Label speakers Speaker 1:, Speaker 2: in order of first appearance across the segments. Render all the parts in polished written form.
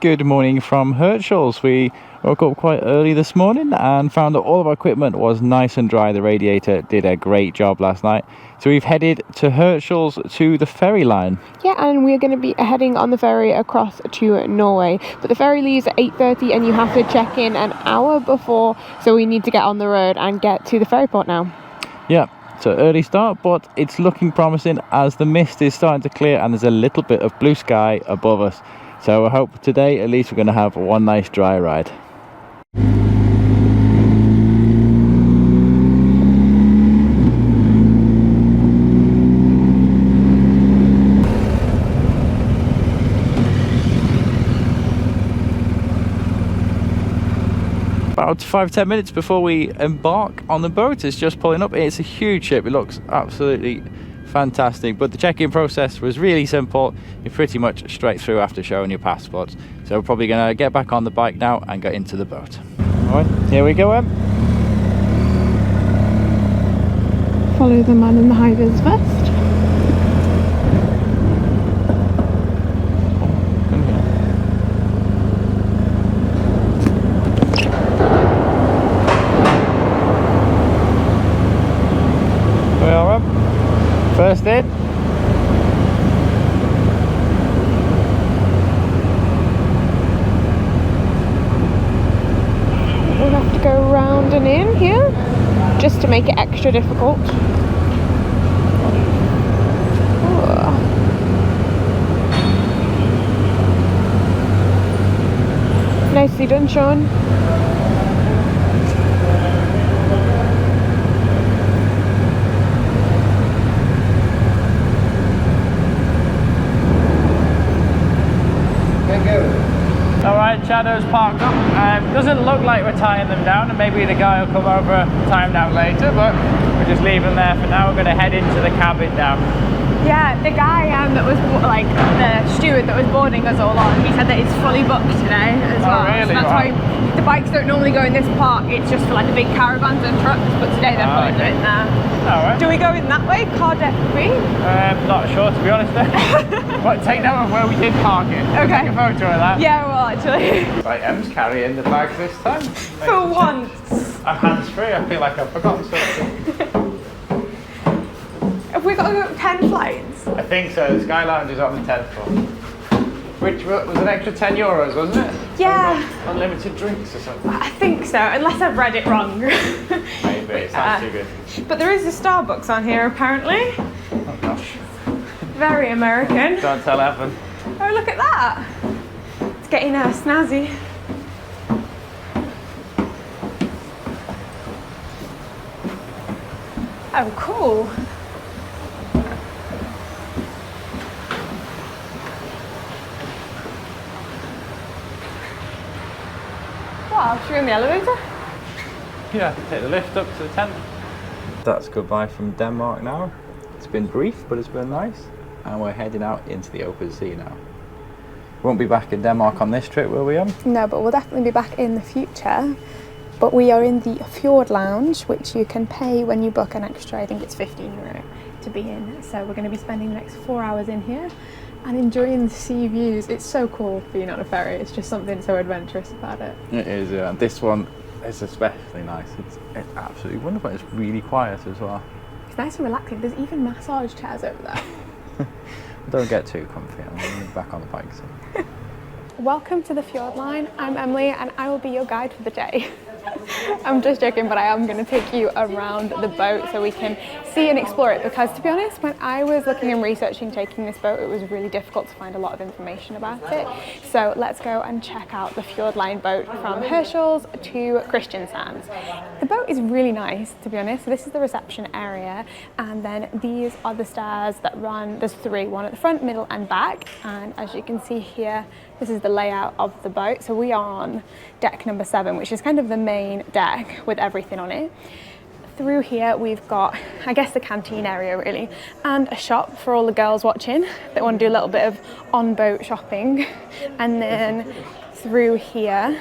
Speaker 1: Good morning from Hirtshals. We woke up quite early this morning and found that all of our equipment was nice and dry. The radiator did a great job last night. So we've headed to Hirtshals to the ferry line.
Speaker 2: Yeah, and we're going to be heading on the ferry across to Norway. But the ferry leaves at 8:30 and you have to check in an hour before. So we need to get on the road and get to the ferry port now.
Speaker 1: Yeah, so early start, but it's looking promising as the mist is starting to clear and there's a little bit of blue sky above us. So I hope today at least we're going to have one nice dry ride. About 5-10 minutes before we embark on the boat. It's just pulling up. It's a huge ship. It looks absolutely fantastic, but the check-in process was really simple. You're pretty much straight through after showing your passports. So we're probably going to get back on the bike now and get into the boat. All right, here we go, Em.
Speaker 2: Follow the man in the high-vis vest.
Speaker 1: First in.
Speaker 2: We'll have to go round and in here just to make it extra difficult. Nicely done, Sean.
Speaker 1: Alright, Shadow's parked up. Doesn't look like we're tying them down, and maybe the guy will come over, tie them down later, but we'll just leave them there for now. We're going to head into the cabin now.
Speaker 3: Yeah, the guy that was like the steward that was boarding us all on, he said that it's fully booked today as well.
Speaker 1: Really?
Speaker 3: So that's why the bikes don't normally go in this park. It's just for like the big caravans and trucks, but today they're putting them in there.
Speaker 1: Alright.
Speaker 3: Do we go in that way, car deck B?
Speaker 1: Not sure, to be honest. But take note of where we did park it.
Speaker 3: Okay.
Speaker 1: Take a photo of that.
Speaker 3: Yeah, well, actually.
Speaker 1: Right, Em's carrying the bags this time.
Speaker 3: For once.
Speaker 1: I'm hands-free. I feel like I've forgotten something.
Speaker 3: Have we got to go up 10 flights?
Speaker 1: I think so. The Sky Lounge is on the 10th floor. Which was an extra €10, wasn't it?
Speaker 3: Yeah.
Speaker 1: Unlimited drinks or something.
Speaker 3: I think so, unless I've read it wrong.
Speaker 1: Maybe. It sounds too good.
Speaker 3: But there is a Starbucks on here, apparently.
Speaker 1: Oh, gosh.
Speaker 3: Very American.
Speaker 1: Don't tell Evan.
Speaker 3: Oh, look at that. It's getting snazzy. Oh, cool. Wow, should we go in the elevator?
Speaker 1: Yeah, take the lift up to the 10th. That's goodbye from Denmark now. It's been brief, but it's been nice. And we're heading out into the open sea now. Won't be back in Denmark on this trip, will we, Em?
Speaker 2: No, but we'll definitely be back in the future. But we are in the Fjordline, which you can pay when you book an extra, I think it's €15 to be in. So we're going to be spending the next 4 hours in here and enjoying the sea views. It's so cool being on a ferry. It's just something so adventurous about it.
Speaker 1: It is, yeah. This one is especially nice. It's absolutely wonderful. It's really quiet as well.
Speaker 2: It's nice and relaxing. There's even massage chairs over there.
Speaker 1: Don't get too comfy. I'm going to be back on the bike soon.
Speaker 2: Welcome to the Fjordline. I'm Emily and I will be your guide for the day. I'm just joking, but I am going to take you around the boat so we can see and explore it, because to be honest, when I was looking and researching taking this boat, it was really difficult to find a lot of information about it. So let's go and check out the Fjordline boat from Hirtshals to Kristiansand. The boat is really nice, to be honest. So this is the reception area, and then these are the stairs that run. There's three, one at the front, middle and back, and as you can see here, this is the layout of the boat. So we are on deck number 7, which is kind of the main deck with everything on it. Through here we've got, I guess, the canteen area really, and a shop for all the girls watching that want to do a little bit of on-boat shopping. And then through here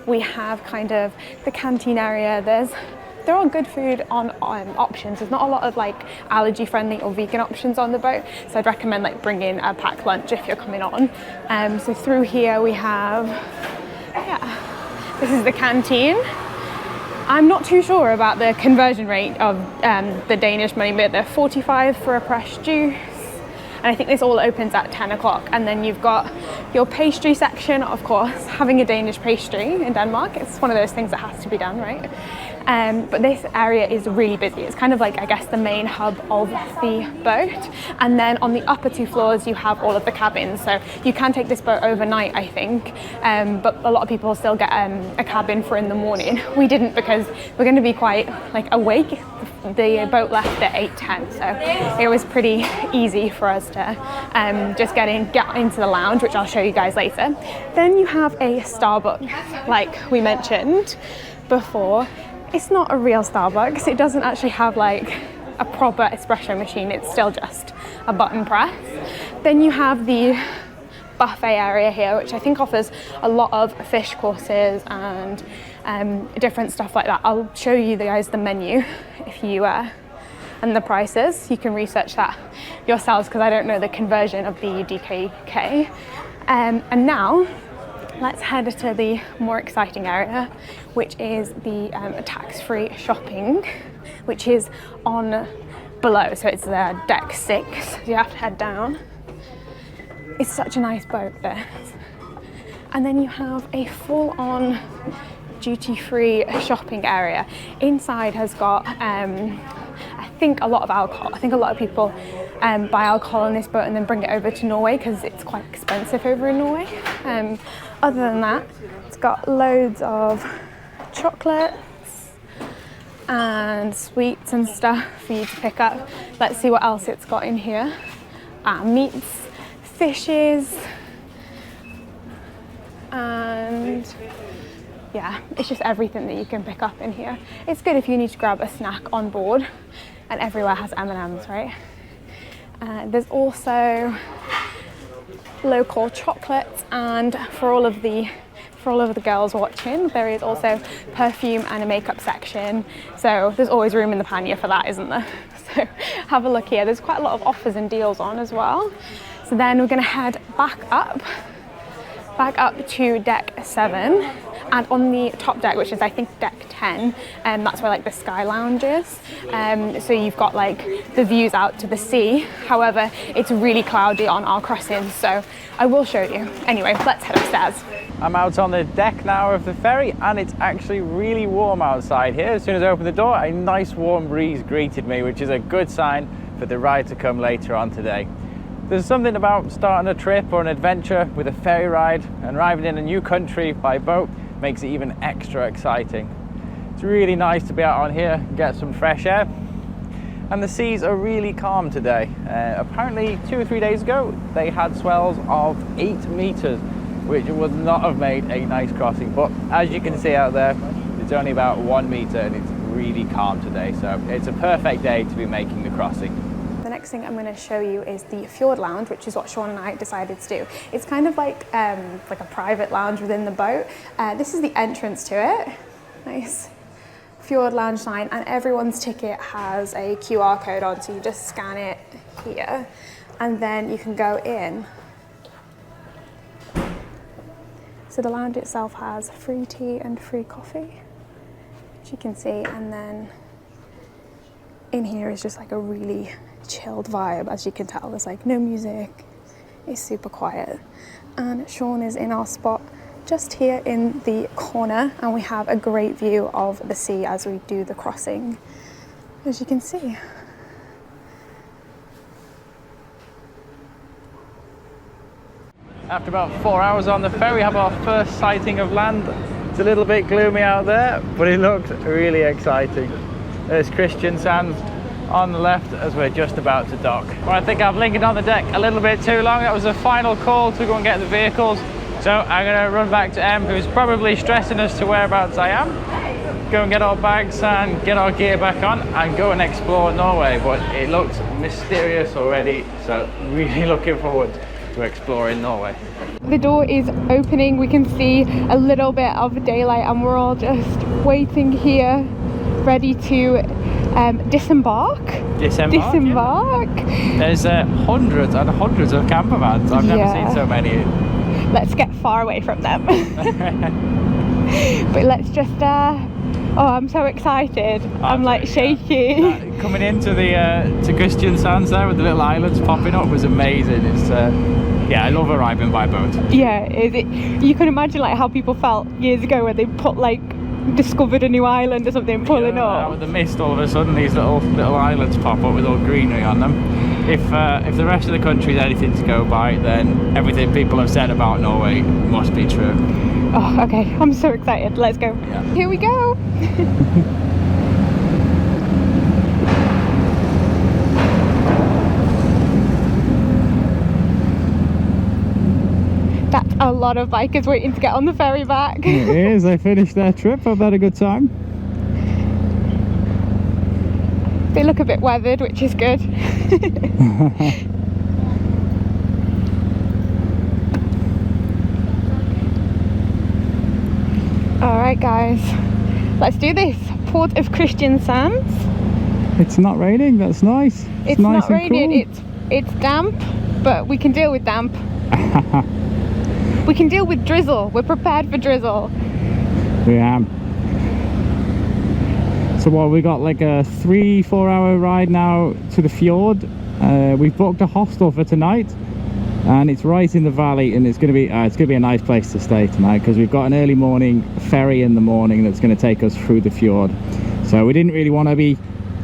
Speaker 2: we have kind of the canteen area. There's there are good food on options. There's not a lot of like allergy friendly or vegan options on the boat, so I'd recommend like bringing a packed lunch if you're coming on. So through here we have, yeah, this is the canteen. I'm not too sure about the conversion rate of the Danish money, but they're 45 for a fresh juice. And I think this all opens at 10 o'clock. And then you've got your pastry section, of course. Having a Danish pastry in Denmark, it's one of those things that has to be done, right? But this area is really busy. It's kind of like, I guess, the main hub of the boat. And then on the upper 2 floors, you have all of the cabins. So you can take this boat overnight, I think. But a lot of people still get a cabin for in the morning. We didn't, because we're going to be quite like awake. The boat left at 8:10, so it was pretty easy for us to just get into the lounge, which I'll show you guys later. Then you have a Starbucks, like we mentioned before. It's not a real Starbucks. It doesn't actually have like a proper espresso machine. It's still just a button press. Then you have the buffet area here, which I think offers a lot of fish courses and different stuff like that. I'll show you guys the menu if you and the prices. You can research that yourselves, because I don't know the conversion of the DKK. And now let's head to the more exciting area, which is the tax-free shopping, which is on below. So it's deck 6. You have to head down. It's such a nice boat, this. And then you have a full-on duty-free shopping area. Inside has got, I think, a lot of alcohol. I think a lot of people buy alcohol on this boat and then bring it over to Norway, because it's quite expensive over in Norway. Other than that, it's got loads of chocolates and sweets and stuff for you to pick up. Let's see what else it's got in here. Meats, fishes, and yeah, it's just everything that you can pick up in here. It's good if you need to grab a snack on board, and everywhere has M&Ms, right? There's also local chocolates, and for all of the girls watching, there is also perfume and a makeup section. So there's always room in the pannier for that, isn't there? So have a look here. There's quite a lot of offers and deals on as well. So then we're going to head back up to deck 7, and on the top deck, which is I think deck 10, that's where like the sky lounge is. So you've got like the views out to the sea. However, it's really cloudy on our crossing, so I will show you. Anyway, let's head upstairs.
Speaker 1: I'm out on the deck now of the ferry, and it's actually really warm outside here. As soon as I opened the door, a nice warm breeze greeted me, which is a good sign for the ride to come later on today. There's something about starting a trip or an adventure with a ferry ride, and arriving in a new country by boat makes it even extra exciting. It's really nice to be out on here and get some fresh air. And the seas are really calm today. Apparently 2 or 3 days ago they had swells of 8 meters, which would not have made a nice crossing, but as you can see out there, it's only about 1 meter and it's really calm today, so it's a perfect day to be making the crossing.
Speaker 2: The next thing I'm going to show you is the Fjord Lounge, which is what Sean and I decided to do. It's kind of like a private lounge within the boat. This is the entrance to it. Nice Fjord Lounge sign, and everyone's ticket has a QR code on, so you just scan it here and then you can go in. So the lounge itself has free tea and free coffee, as you can see, and then in here is just like a really chilled vibe. As you can tell, there's like no music, it's super quiet. And Sean is in our spot just here in the corner, and we have a great view of the sea as we do the crossing, as you can see.
Speaker 1: After about 4 hours on the ferry, we have our first sighting of land. It's a little bit gloomy out there, but it looks really exciting. There's Kristiansand on the left as we're just about to dock. Well, I think I've lingered on the deck a little bit too long. That was the final call to go and get the vehicles. So I'm going to run back to Em, who's probably stressing as to whereabouts I am. Go and get our bags and get our gear back on and go and explore Norway. But it looks mysterious already, so really looking forward to exploring Norway.
Speaker 2: The door is opening. We can see a little bit of daylight, and we're all just waiting here ready to disembark.
Speaker 1: Disembark. Yeah. There's hundreds and hundreds of camper vans. I've never seen so many.
Speaker 2: Let's get far away from them. But let's just oh, I'm so excited. I'm like shaky.
Speaker 1: Coming into the to Kristiansand there with the little islands popping up was amazing. It's yeah, I love arriving by boat.
Speaker 2: Yeah, you can imagine like how people felt years ago when they discovered a new island or something pulling up.
Speaker 1: With the mist, all of a sudden these little islands pop up with all greenery on them. If the rest of the country is anything to go by, then everything people have said about Norway must be true.
Speaker 2: Oh, okay, I'm so excited. Let's go.
Speaker 1: Yeah.
Speaker 2: Here we go. That's a lot of bikers waiting to get on the ferry back.
Speaker 1: It is. They finished their trip. Hope they had a good time.
Speaker 2: They look a bit weathered, which is good. Alright guys, let's do this. Port of Kristiansand.
Speaker 1: It's not raining, that's nice.
Speaker 2: It's
Speaker 1: nice
Speaker 2: not raining, cool. It's damp, but we can deal with damp. We can deal with drizzle. We're prepared for drizzle.
Speaker 1: Yeah. So what, we got like a 3-4 hour ride now to the fjord. We've booked a hostel for tonight, and it's right in the valley, and it's going to be a nice place to stay tonight because we've got an early morning ferry in the morning that's going to take us through the fjord. So we didn't really want to be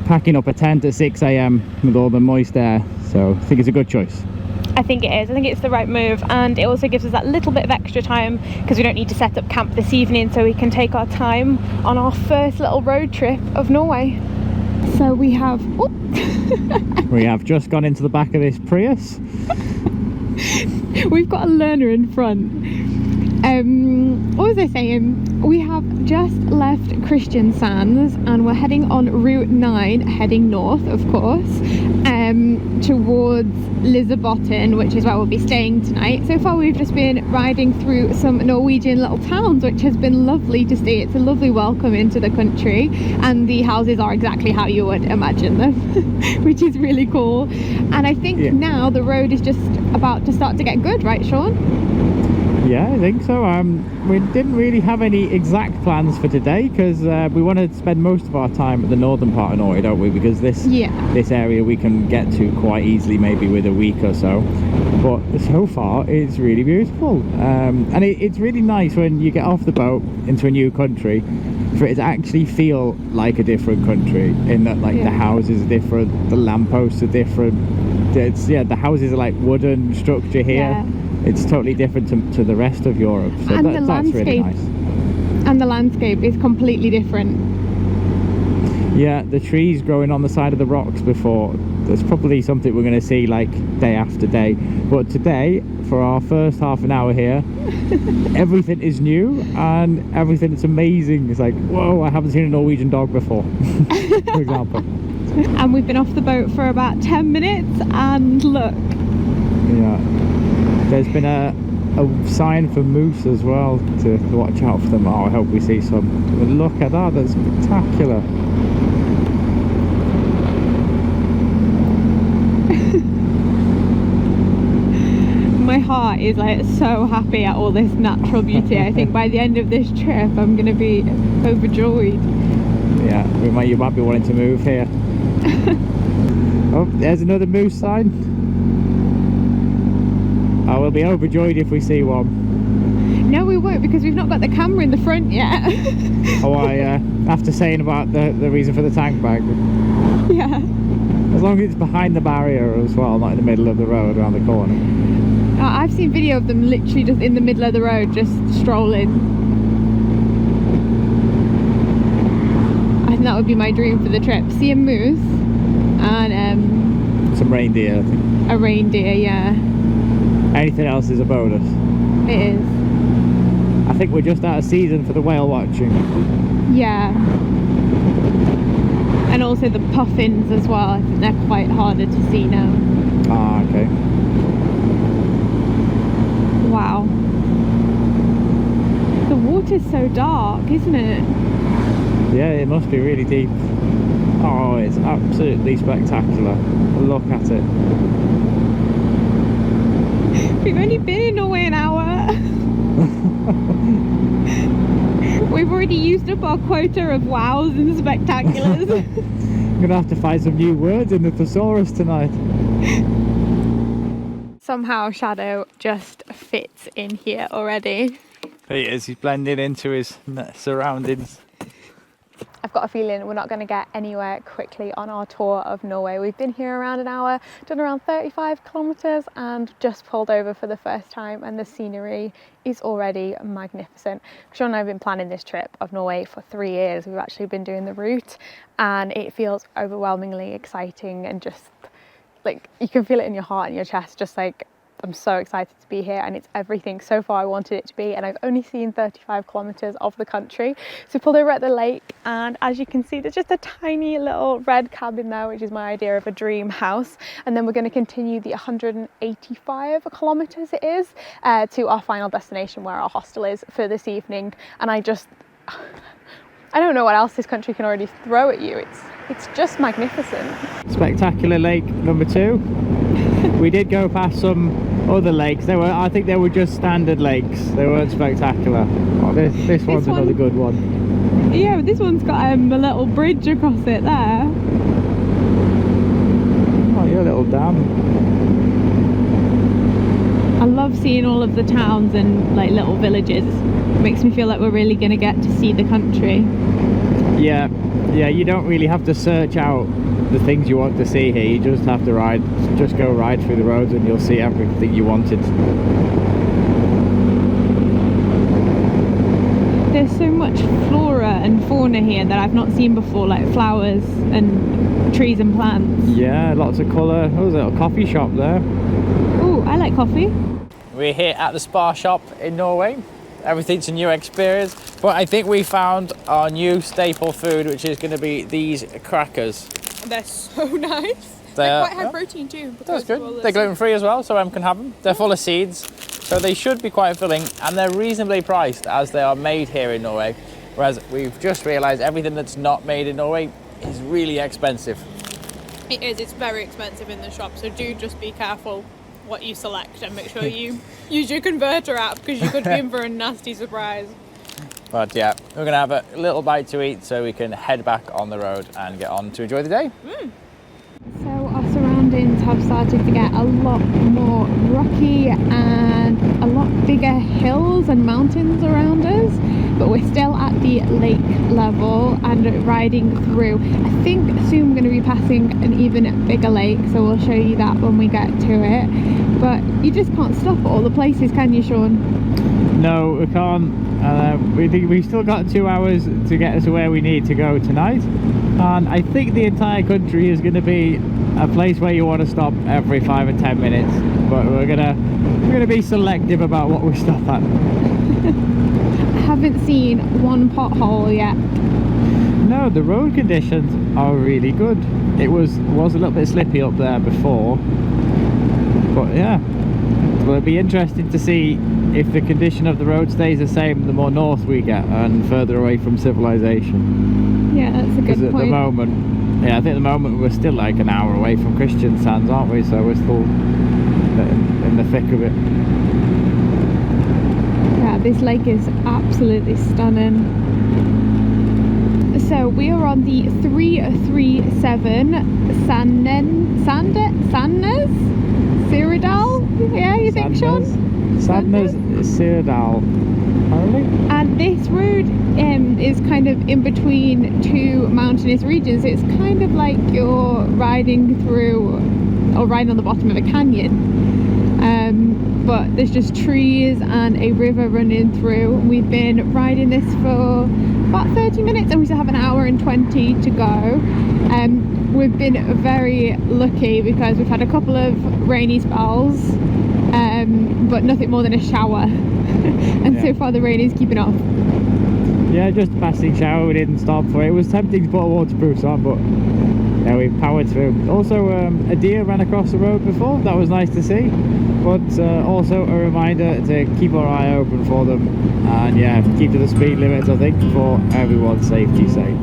Speaker 1: packing up a tent at 6 AM with all the moist air, so I think it's a good choice.
Speaker 2: I think it is. I think it's the right move, and it also gives us that little bit of extra time because we don't need to set up camp this evening, so we can take our time on our first little road trip of Norway. So we have
Speaker 1: we have just gone into the back of this Prius.
Speaker 2: We've got a learner in front. What was I saying? We have just left Kristiansand and we're heading on Route 9, heading north, of course, towards Lisbotn, which is where we'll be staying tonight. So far we've just been riding through some Norwegian little towns, which has been lovely to see. It's a lovely welcome into the country, and the houses are exactly how you would imagine them, which is really cool. And I think now the road is just about to start to get good, right, Sean?
Speaker 1: Yeah, I think so. We didn't really have any exact plans for today because we want to spend most of our time at the northern part of Norway, don't we? Because this area we can get to quite easily, maybe with a week or so. But so far, it's really beautiful. And it's really nice when you get off the boat into a new country for it to actually feel like a different country, in that the houses are different, the lampposts are different. The houses are like wooden structure here.
Speaker 2: Yeah.
Speaker 1: It's totally different to the rest of Europe, so that's really nice.
Speaker 2: And the landscape is completely different.
Speaker 1: Yeah, the trees growing on the side of the rocks before, that's probably something we're going to see like day after day. But today, for our first half an hour here, everything is new and everything is amazing. It's like, whoa, I haven't seen a Norwegian dog before, for example.
Speaker 2: And we've been off the boat for about 10 minutes and look.
Speaker 1: Yeah. There's been a sign for moose as well to watch out for them. Oh, I hope we see some. But look at that, that's spectacular.
Speaker 2: My heart is like so happy at all this natural beauty. I think by the end of this trip I'm going to be overjoyed.
Speaker 1: Yeah, you might be wanting to move here. Oh, there's another moose sign. I will be overjoyed if we see one.
Speaker 2: No, we won't, because we've not got the camera in the front yet.
Speaker 1: After saying about the reason for the tank bag.
Speaker 2: Yeah.
Speaker 1: As long as it's behind the barrier as well, not in the middle of the road around the corner.
Speaker 2: I've seen video of them literally just in the middle of the road, just strolling. I think that would be my dream for the trip. See a moose and
Speaker 1: some reindeer, I think.
Speaker 2: A reindeer, yeah.
Speaker 1: Anything else is a bonus.
Speaker 2: It is.
Speaker 1: I think we're just out of season for the whale watching.
Speaker 2: Yeah. And also the puffins as well. I think they're quite harder to see now.
Speaker 1: Ah, okay.
Speaker 2: Wow. The water's so dark, isn't it?
Speaker 1: Yeah, it must be really deep. Oh, it's absolutely spectacular. Look at it.
Speaker 3: We've only been in Norway an hour. We've already used up our quota of wows and spectaculars.
Speaker 1: I'm gonna have to find some new words in the thesaurus tonight.
Speaker 3: Somehow Shadow just fits in here already.
Speaker 1: He is, he's blending into his surroundings.
Speaker 2: I've got a feeling we're not going to get anywhere quickly on our tour of Norway. We've been here around an hour, done around 35 kilometres and just pulled over for the first time, and the scenery is already magnificent. Sean and I have been planning this trip of Norway for 3 years. We've actually been doing the route and it feels overwhelmingly exciting, and just like you can feel it in your heart and your chest, just like I'm so excited to be here, and it's everything so far I wanted it to be, and I've only seen 35 kilometres of the country. So we pulled over at the lake, and as you can see there's just a tiny little red cabin there, which is my idea of a dream house, and then we're going to continue the 185 kilometres it is to our final destination where our hostel is for this evening. And I don't know what else this country can already throw at you. It's just magnificent.
Speaker 1: Spectacular lake number 2. We did go past some other lakes. I think they were just standard lakes. They weren't spectacular. Oh, this one's another good one.
Speaker 3: Yeah, but this one's got a little bridge across it there.
Speaker 1: Oh, your little dam.
Speaker 3: I love seeing all of the towns and like little villages. It makes me feel like we're really going to get to see the country.
Speaker 1: Yeah, you don't really have to search out the things you want to see here. You just have to go ride through the roads and you'll see everything you wanted.
Speaker 3: There's so much flora and fauna here that I've not seen before, like flowers and trees and plants.
Speaker 1: Yeah, lots of colour. Oh, there's a little coffee shop there.
Speaker 3: Oh, I like coffee.
Speaker 1: We're here at the Spa shop in Norway. Everything's a new experience, but I think we found our new staple food, which is going to be these crackers.
Speaker 3: They're so nice.
Speaker 1: They're
Speaker 3: quite high protein too.
Speaker 1: That's good. They're gluten free as well, so Em can have them. They're full of seeds, so they should be quite filling, and they're reasonably priced as they are made here in Norway. Whereas we've just realised everything that's not made in Norway is really expensive.
Speaker 3: It is. It's very expensive in the shop, so do just be careful what you select and make sure you use your converter app, because you could be in for a nasty surprise.
Speaker 1: But yeah, we're going to have a little bite to eat so we can head back on the road and get on to enjoy the day.
Speaker 3: So our surroundings have started to get a lot more rocky and a lot bigger hills and mountains around us, but we're still at the lake level and riding through. I think soon we're going to be passing an even bigger lake, so we'll show you that when we get to it. But you just can't stop at all the places, can you, Sean?
Speaker 1: No, we can't. We've still got 2 hours to get us to where we need to go tonight, and I think the entire country is going to be a place where you want to stop every 5 or 10 minutes, but we're gonna be selective about what we stop at.
Speaker 3: I haven't seen one pothole yet.
Speaker 1: No, the road conditions are really good. It was a little bit slippy up there before, but yeah, well, it'll be interesting to see if the condition of the road stays the same the more north we get and further away from civilization.
Speaker 3: Yeah, that's a good point.
Speaker 1: At the moment, I think at the moment we're still like an hour away from Kristiansand, aren't we? So we're still in the thick of it.
Speaker 3: Yeah, this lake is absolutely stunning. So we are on the 337 Sandnes Sirdal. Yeah, you think, Sean?
Speaker 1: Sandnes Sirdal, apparently.
Speaker 3: And this road is kind of in between two mountainous regions. It's kind of like you're riding through or riding on the bottom of a canyon. But there's just trees and a river running through. We've been riding this for about 30 minutes and we still have an hour and 20 to go. We've been very lucky because we've had a couple of rainy spells, but nothing more than a shower. And so far the rain is keeping off.
Speaker 1: Yeah, just a passing shower. We didn't stop for it. It was tempting to put a waterproofs on, but yeah, we powered through. Also, a deer ran across the road before. That was nice to see. but also a reminder to keep our eye open for them, and yeah, keep to the speed limits, I think, for everyone's safety's sake.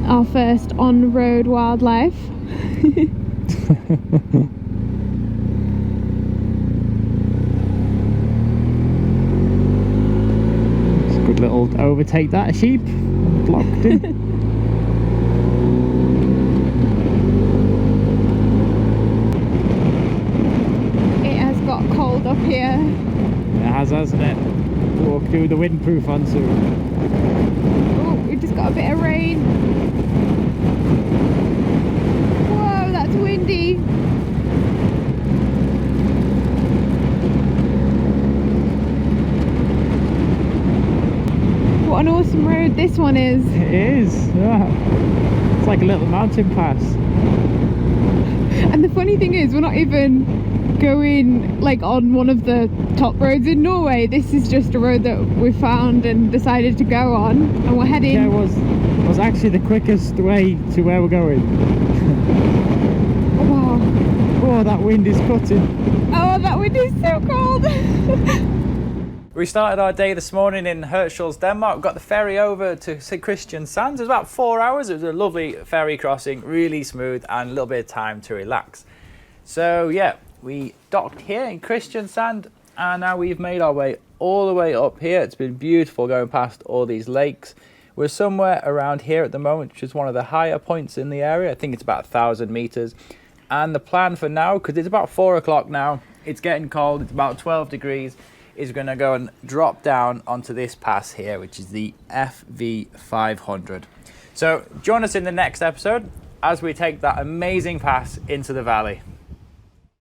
Speaker 3: Our first on-road wildlife.
Speaker 1: It's a good little overtake, that, a sheep blocked in.
Speaker 3: It has got cold up here.
Speaker 1: It has, hasn't it? Walk through the windproof on soon.
Speaker 3: Oh, we've just got a bit of rain. Whoa, that's windy. What an awesome road this one is.
Speaker 1: It is, yeah. It's like a little mountain pass.
Speaker 3: And the funny thing is, we're not even going like on one of the top roads in Norway. This is just a road that we found and decided to go on, and we're heading.
Speaker 1: Yeah, it was actually the quickest way to where we're going.
Speaker 3: Wow.
Speaker 1: Oh, that wind is cutting.
Speaker 3: Oh, that wind is so cold.
Speaker 1: We started our day this morning in Hirtshals, Denmark. Got the ferry over to Kristiansand. It was about 4 hours. It was a lovely ferry crossing, really smooth, and a little bit of time to relax. So yeah, we docked here in Kristiansand, And now we've made our way all the way up here. It's been beautiful going past all these lakes. We're somewhere around here at the moment, which is one of the higher points in the area. I think it's about 1,000 meters. And the plan for now, because it's about 4 o'clock now, it's getting cold, it's about 12 degrees, is going to go and drop down onto this pass here, which is the FV500. So join us in the next episode as we take that amazing pass into the valley.